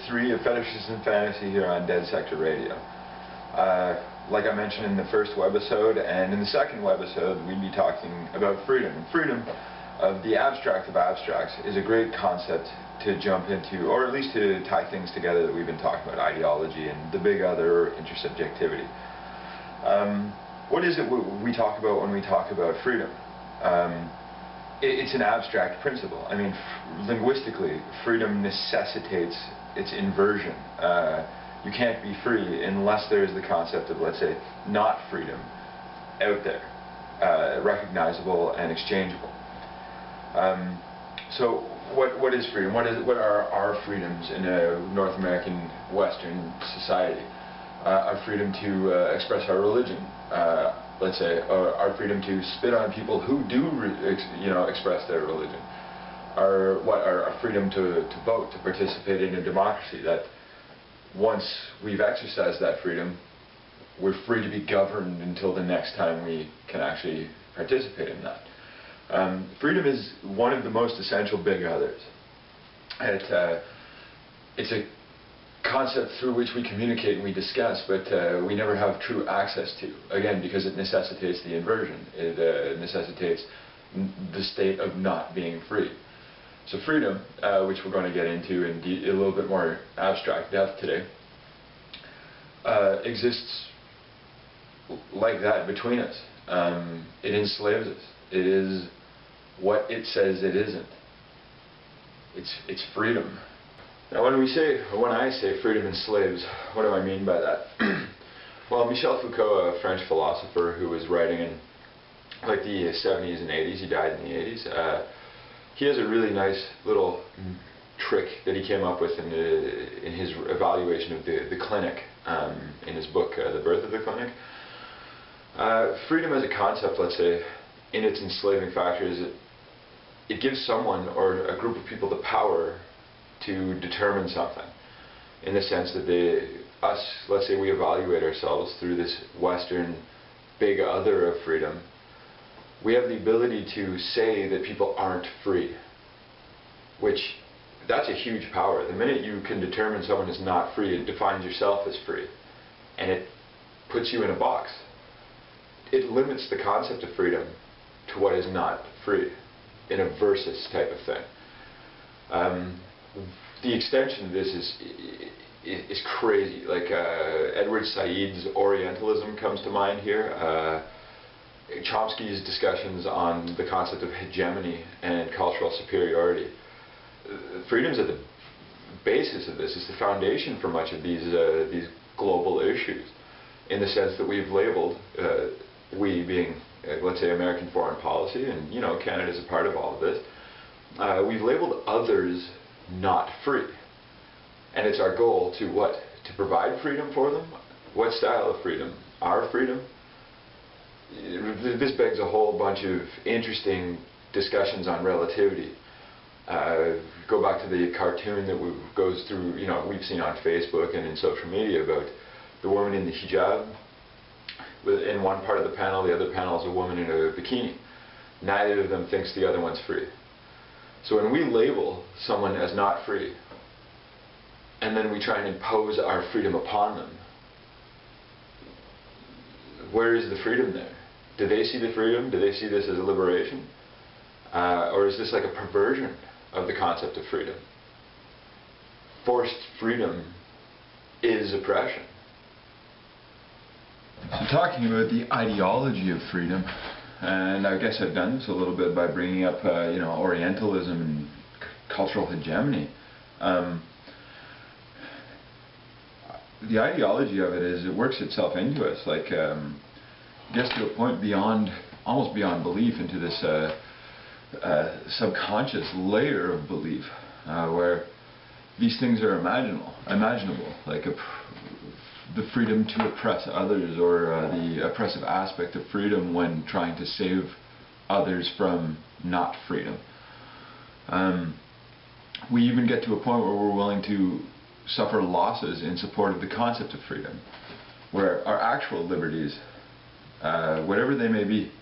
episode 3 of Fetishes and Fantasy here on Dead Sector Radio. Like I mentioned in the first webisode, and in the second webisode, we'd be talking about freedom. And freedom of the abstract of abstracts is a great concept to jump into, or at least to tie things together that we've been talking about, ideology and the big other, intersubjectivity. What is it we talk about when we talk about freedom? It's an abstract principle. I mean, linguistically, freedom necessitates its inversion. You can't be free unless there is the concept of, let's say, not freedom out there, recognizable and exchangeable. So what is freedom? What are our freedoms in a North American Western society? Our freedom to express our religion, let's say, or our freedom to spit on people who do, express their religion. Our freedom to vote, to participate in a democracy. That once we've exercised that freedom, we're free to be governed until the next time we can actually participate in that. Freedom is one of the most essential big others. It's a concept through which we communicate and we discuss, but we never have true access to. Again, because it necessitates the inversion. It necessitates the state of not being free. So freedom, which we're going to get into in a little bit more abstract depth today, exists like that between us. It enslaves us. It is what it says it isn't. It's freedom. Now, when I say freedom enslaves, what do I mean by that? Well, Michel Foucault, a French philosopher who was writing in like the 70s and 80s, he died in the 80s. He has a really nice little trick that he came up with in his evaluation of the clinic in his book, The Birth of the Clinic. Freedom as a concept, let's say, in its enslaving factor is it gives someone or a group of people the power to determine something, in the sense that let's say we evaluate ourselves through this Western big other of freedom. We have the ability to say that people aren't free, that's a huge power. The minute you can determine someone is not free, it defines yourself as free, and it puts you in a box. It limits the concept of freedom to what is not free, in a versus type of thing. The extension of this is crazy. Like Edward Said's Orientalism comes to mind here. Chomsky's discussions on the concept of hegemony and cultural superiority. Freedom's at the basis of this. It's the foundation for much of these global issues, in the sense that we've labeled, we being, let's say, American foreign policy, and Canada's a part of all of this, we've labeled others not free. And it's our goal to what? To provide freedom for them? What style of freedom? Our freedom? This begs a whole bunch of interesting discussions on relativity. Go back to the cartoon that goes through, we've seen on Facebook and in social media about the woman in the hijab. In one part of the panel, the other panel is a woman in a bikini. Neither of them thinks the other one's free. So when we label someone as not free, and then we try and impose our freedom upon them, where is the freedom there? Do they see the freedom? Do they see this as a liberation? Or is this like a perversion of the concept of freedom? Forced freedom is oppression. So talking about the ideology of freedom, and I guess I've done this a little bit by bringing up, Orientalism and cultural hegemony. The ideology of it is it works itself into us, like gets to a point almost beyond belief, into this subconscious layer of belief, where these things are imaginable, like the freedom to oppress others, or the oppressive aspect of freedom when trying to save others from not freedom. We even get to a point where we're willing to suffer losses in support of the concept of freedom, where our actual liberties, whatever they may be,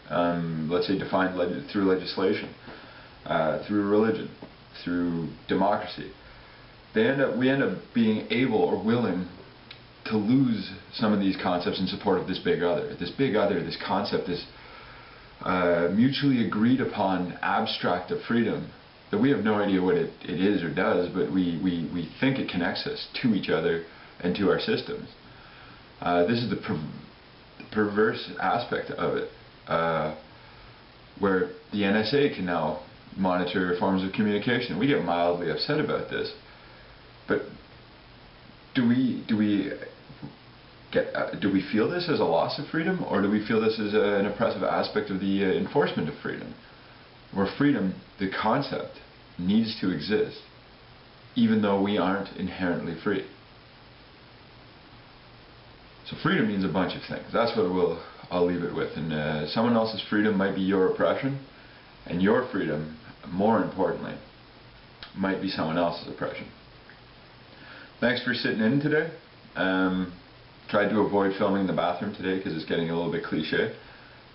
let's say defined through legislation, through religion, through democracy, we end up being able or willing to lose some of these concepts in support of this big other. This big other, this concept, this mutually agreed upon abstract of freedom that we have no idea what it is or does, but we think it connects us to each other and to our systems. This is the perverse aspect of it, where the NSA can now monitor forms of communication. We get mildly upset about this, but do we feel this as a loss of freedom, or do we feel this as an oppressive aspect of the enforcement of freedom, where freedom, the concept, needs to exist even though we aren't inherently free? So freedom means a bunch of things. That's what I'll leave it with. And someone else's freedom might be your oppression, and your freedom, more importantly, might be someone else's oppression. Thanks for sitting in today. Tried to avoid filming in the bathroom today because it's getting a little bit cliche.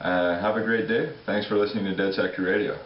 Have a great day. Thanks for listening to Dead Sector Radio.